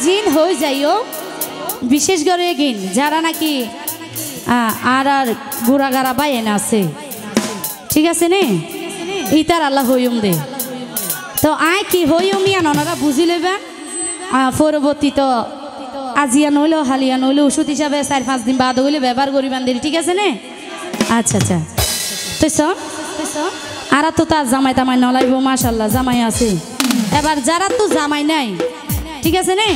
জিন হয়ে যাইও বিশেষ করে গিন যারা নাকি আর গুড়াগাড়া বাইন আছে ঠিক আছে নে ইতার আল্লাহ হইম দে তো আয় কি হইম ইয়ান ওনারা বুঝি লেবেন পরবর্তী তো আজিয়া নইলেও হালিয়া নইলেও ওষুধ হিসাবে 4-5 দিন বাদ হইলে ব্যবহার করিবান দেরি ঠিক আছে নে আচ্ছা আচ্ছা তো আর তো তার জামাই তামাই নলাইব মাশাল্লাহ জামাই আছে এবার যারা তো জামাই নাই ঠিক আছে নে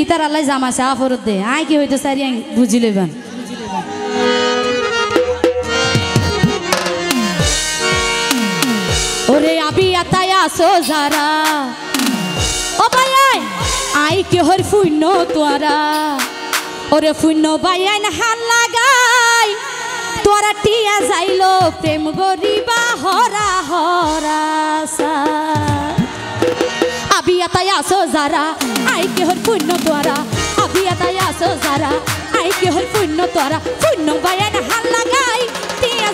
ইতার আল্লাহ জামা আছে আফরত দে আয় কি হইতো সারি বুঝি লেবেন ওরে আবি আতায় আসো যারা ও ভাই আই কে হর ফুইন তোরা ওরে ফুইন বাইন হাল লাগাই তোরা টিয়া যাইলো প্রেম গরিবা হরা হরা আবি আতায় আসো যারা আই কে হর ফুইন তোরা আবি আতায় আসো যারা আই কে হর ফুইন তোরা ফুইন বাইন হাল লাগাই টিয়া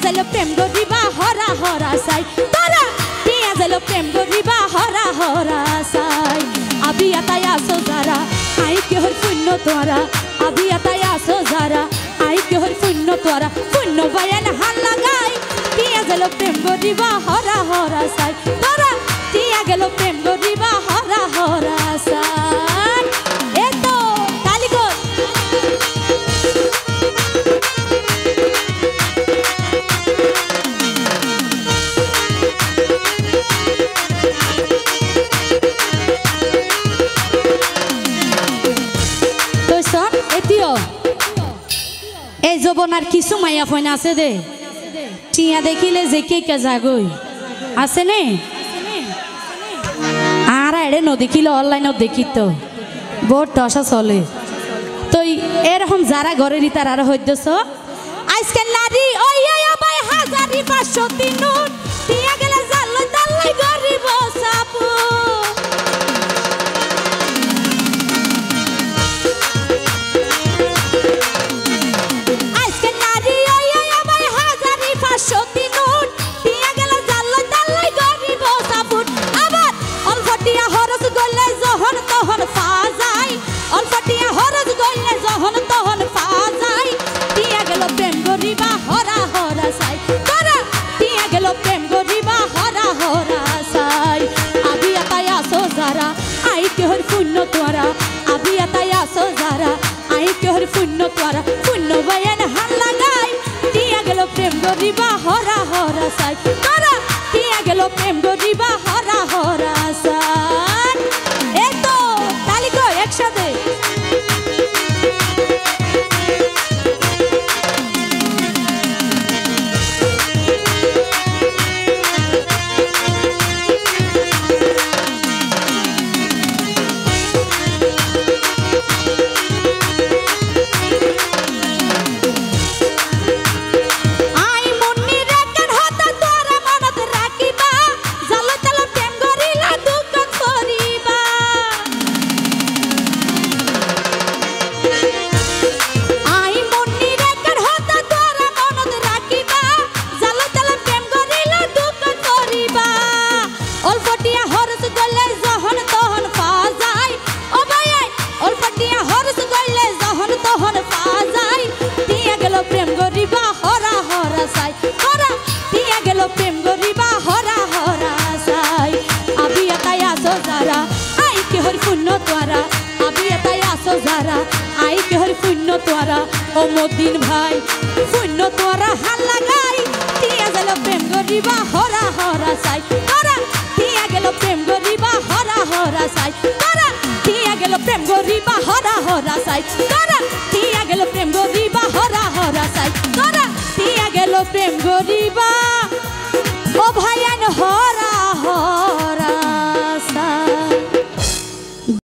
যাইলো প্রেম গরিবা হরা হরা সাই তোরা টিয়া যাইলো প্রেম গরিবা হরা হরা সাই আবি আতায় আসো যারা আই কে হর ফুইন তোরা আবি আতায় আসো যারা আই কে হর ফুইন তোরা ফুইন বাইন হাল লাগাই টিয়া যাইলো প্রেম গরিবা হরা হরা সাই তোরা টিয়া গেল প্রেম গরিবা হরা হরা সাই এতো তালি কর এই যৌবনার কিছু মাইয়া ফোন আছে দে টিয়া দেখিলে যে কে কে জাগই আছে নে আর এড়ে ন দেখিলে অনলাইনে দেখি তো বহুত দশা চলে তো এরকম যারা ঘরের তার আর হইতেছ আজকে নারী ওই ভাই 1500 নোট টিয়া গেলে জানলো তাল্লাই গরিব সাপু তোরা আবি আতায় আসো যারা আই কে হর ফুন্ন তোরা ফুন্ন বাইন হাল লাগাই টিয়া গেল প্রেম গরিবা হরা হরা সাই তোরা টিয়া গেল প্রেম গরিবা হরা হরা সাই এতো তালি কর একসাথে ও মদিন ভাই ফুন্ন তোরা হাল লাগাই টিয়া গেল প্রেম গরিবা হরা হরা সাই তোরা টিয়া গেল প্রেম গরিবা হরা হরা সাই তোরা টিয়া গেল প্রেম গরিবা হরা হরা সাই তোরা টিয়া গেল প্রেম গরিবা হরা হরা সাই তোরা টিয়া গেল প্রেম গরিবা ও ভাইয়ান হরা